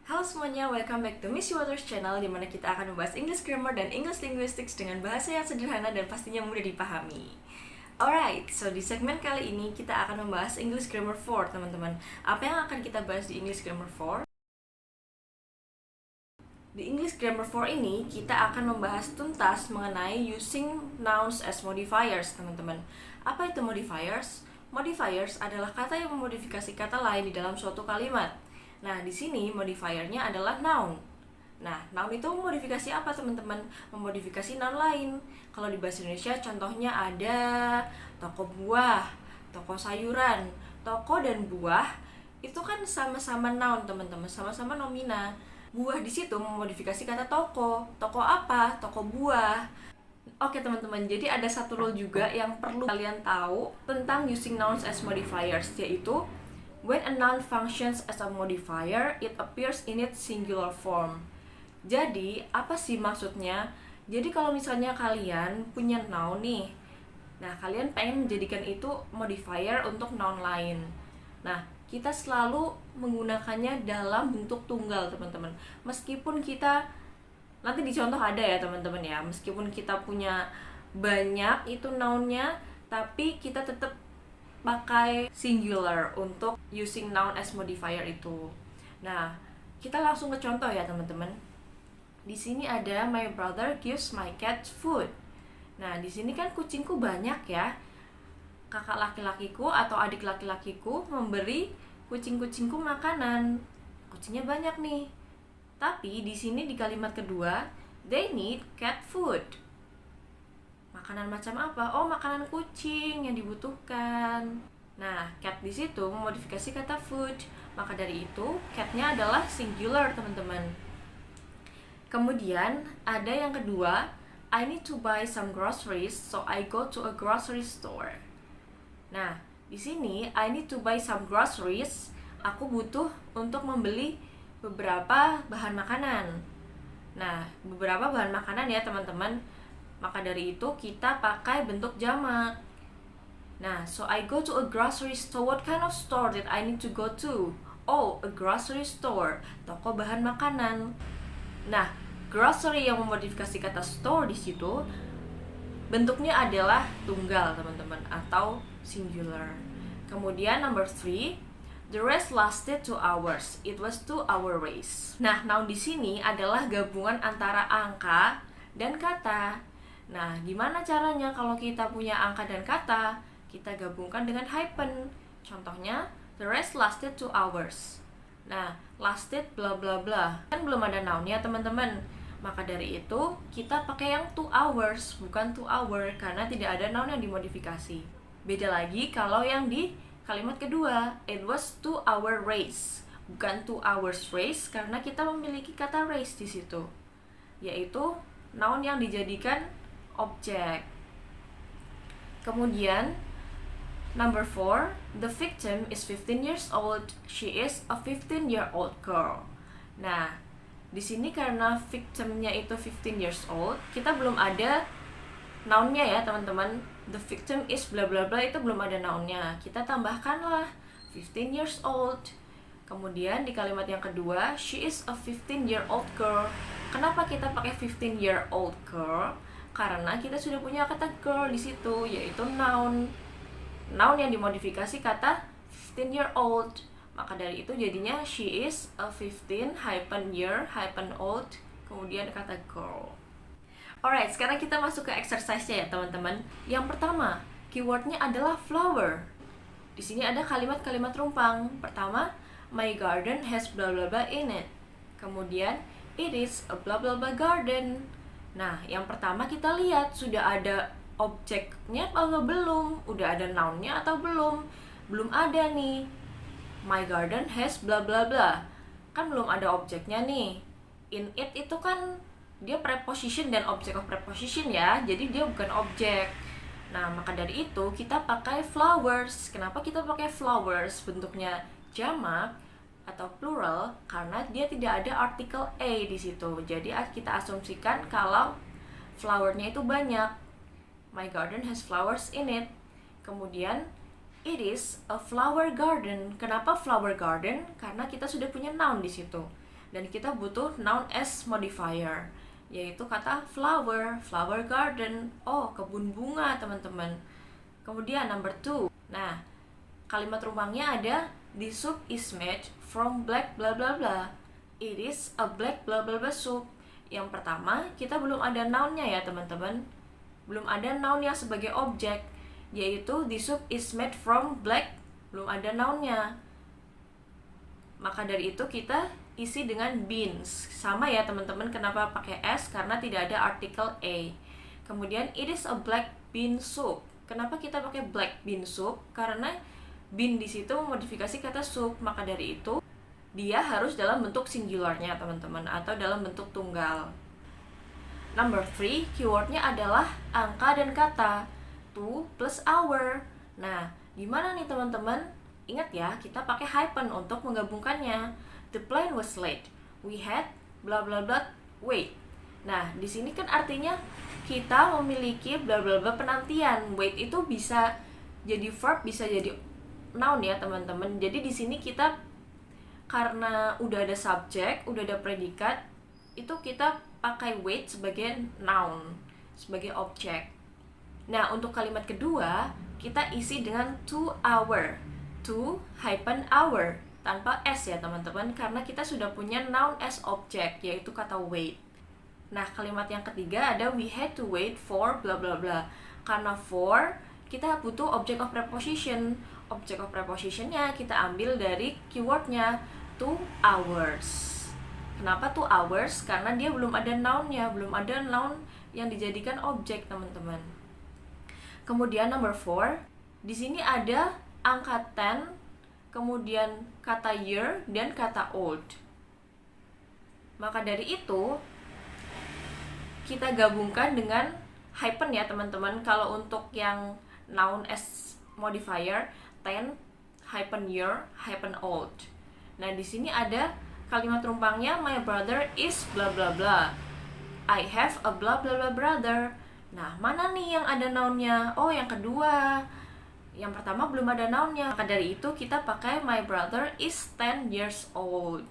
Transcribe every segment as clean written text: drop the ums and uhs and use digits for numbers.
Halo semuanya, welcome back to Miss Waters Channel, di mana kita akan membahas English Grammar dan English Linguistics dengan bahasa yang sederhana dan pastinya mudah dipahami. Alright, so di segmen kali ini kita akan membahas English Grammar 4, teman-teman. Apa yang akan kita bahas di English Grammar 4? Di English Grammar 4 ini, kita akan membahas tuntas mengenai using nouns as modifiers, teman-teman. Apa itu modifiers? Modifiers adalah kata yang memodifikasi kata lain di dalam suatu kalimat. Nah, di sini modifiernya adalah noun. Nah, noun itu memodifikasi apa, teman-teman? Memodifikasi noun lain. Kalau di bahasa Indonesia contohnya ada toko buah, toko sayuran. Toko dan buah itu kan sama-sama noun, teman-teman, sama-sama nomina. Buah di situ memodifikasi kata toko. Toko apa? Toko buah. Oke teman-teman, jadi ada satu rule juga yang perlu kalian tahu tentang using nouns as modifiers, yaitu when a noun functions as a modifier, it appears in its singular form. Jadi, apa sih maksudnya? Jadi kalau misalnya kalian punya noun nih, nah kalian pengen menjadikan itu modifier untuk noun lain. Nah, kita selalu menggunakannya dalam bentuk tunggal, teman-teman. Meskipun kita, nanti di contoh ada ya teman-teman ya, meskipun kita punya banyak itu nounnya, tapi kita tetap pakai singular untuk using noun as modifier itu. Nah, kita langsung ke contoh ya teman-teman. Di sini ada my brother gives my cat food. Nah, di sini kan kucingku banyak ya. Kakak laki-lakiku atau adik laki-lakiku memberi kucing-kucingku makanan. Kucingnya banyak nih. Tapi di sini di kalimat kedua, they need cat food. Makanan macam apa? Oh, makanan kucing yang dibutuhkan. Nah, cat di situ memodifikasi kata food. Maka dari itu, catnya adalah singular, teman-teman. Kemudian, ada yang kedua, I need to buy some groceries, so I go to a grocery store. Nah, di sini I need to buy some groceries. Aku butuh untuk membeli beberapa bahan makanan. Nah, beberapa bahan makanan ya, teman-teman. Maka dari itu kita pakai bentuk jamak. Nah, so I go to a grocery store. What kind of store that I need to go to? Oh, a grocery store, toko bahan makanan. Nah, grocery yang memodifikasi kata store di situ bentuknya adalah tunggal, teman-teman, atau singular. Kemudian number 3, the race lasted 2 hours. It was 2-hour race. Nah, noun di sini adalah gabungan antara angka dan kata. Nah, gimana caranya kalau kita punya angka dan kata? Kita gabungkan dengan hyphen. Contohnya, the race lasted 2 hours. Nah, lasted bla bla bla. Kan belum ada nounnya, teman-teman. Maka dari itu, kita pakai yang 2 hours, bukan 2 hour, karena tidak ada noun yang dimodifikasi. Beda lagi kalau yang di kalimat kedua, it was 2-hour race. Bukan 2 hours race, karena kita memiliki kata race di situ, yaitu noun yang dijadikan objek. Kemudian number 4, the victim is 15 years old. She is a 15-year-old girl. Nah, di sini karena victimnya itu 15 years old, kita belum ada nounnya ya, teman-teman. The victim is bla bla bla itu belum ada nounnya. Kita tambahkanlah 15 years old. Kemudian di kalimat yang kedua, she is a 15-year-old girl. Kenapa kita pakai 15-year-old girl? Karena kita sudah punya kata girl di situ, yaitu noun. Noun yang dimodifikasi kata 15-year-old. Maka dari itu jadinya she is a 15-year-old, kemudian kata girl. Alright, sekarang kita masuk ke exercise-nya ya, teman-teman. Yang pertama, keywordnya adalah flower. Di sini ada kalimat-kalimat rumpang. Pertama, my garden has blah blah blah in it. Kemudian, it is a blah blah blah garden. Nah, yang pertama kita lihat sudah ada objeknya atau belum? Udah ada noun-nya atau belum? Belum ada nih. My garden has blah blah blah. Kan belum ada objeknya nih. In it itu kan dia preposition dan object of preposition ya. Jadi dia bukan objek. Nah, maka dari itu kita pakai flowers. Kenapa kita pakai flowers? Bentuknya jamak atau plural karena dia tidak ada artikel a di situ. Jadi kita asumsikan kalau flowernya itu banyak. My garden has flowers in it. Kemudian it is a flower garden. Kenapa flower garden? Karena kita sudah punya noun di situ. Dan kita butuh noun as modifier, yaitu kata flower, flower garden. Oh, kebun bunga, teman-teman. Kemudian number 2. Nah, kalimat rumahnya ada the soup is made from black bla bla bla. It is a black bla bla bla soup. Yang pertama, kita belum ada noun-nya ya, teman-teman. Belum ada noun yang sebagai objek, yaitu the soup is made from black, belum ada noun-nya. Maka dari itu kita isi dengan beans. Sama ya, teman-teman, kenapa pakai s? Karena tidak ada artikel a. Kemudian it is a black bean soup. Kenapa kita pakai black bean soup? Karena bean di situ memodifikasi kata soup, maka dari itu dia harus dalam bentuk singularnya, teman-teman, atau dalam bentuk tunggal. Number 3, keywordnya adalah angka dan kata. To plus our. Nah, gimana nih, teman-teman? Ingat ya, kita pakai hyphen untuk menggabungkannya. The plane was late. We had bla bla bla wait. Nah, di sini kan artinya kita memiliki bla bla bla penantian. Wait itu bisa jadi verb, bisa jadi noun ya, teman-teman. Jadi di sini kita karena udah ada subjek, udah ada predikat, itu kita pakai wait sebagai noun, sebagai objek. Nah, untuk kalimat kedua, kita isi dengan to our. To hyphen our, tanpa s ya, teman-teman, karena kita sudah punya noun as object, yaitu kata wait. Nah, kalimat yang ketiga ada we had to wait for bla bla bla. Karena for, kita butuh object of preposition. Object of prepositionnya kita ambil dari keywordnya 2 hours. Kenapa 2 hours? Karena dia belum ada noun-nya, belum ada noun yang dijadikan objek, teman-teman. Kemudian number 4, di sini ada angka 10, kemudian kata year dan kata old. Maka dari itu kita gabungkan dengan hyphen ya, teman-teman. Kalau untuk yang noun as modifier 10 hyphen year hyphen old. Nah, di sini ada kalimat rumpangnya my brother is bla bla bla. I have a bla bla bla brother. Nah, mana nih yang ada nounnya? Oh, yang kedua. Yang pertama belum ada nounnya. Maka dari itu kita pakai my brother is 10 years old.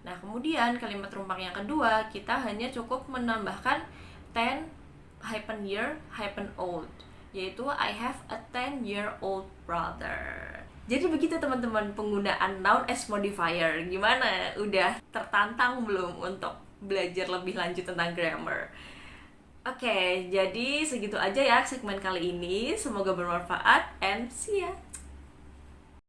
Nah, kemudian kalimat rumpang yang kedua kita hanya cukup menambahkan 10 hyphen year hyphen old, yaitu I have a 10-year-old brother. Jadi begitu, teman-teman, penggunaan noun as modifier. Gimana? Udah tertantang belum untuk belajar lebih lanjut tentang grammar? Oke, jadi segitu aja ya segmen kali ini. Semoga bermanfaat and see ya!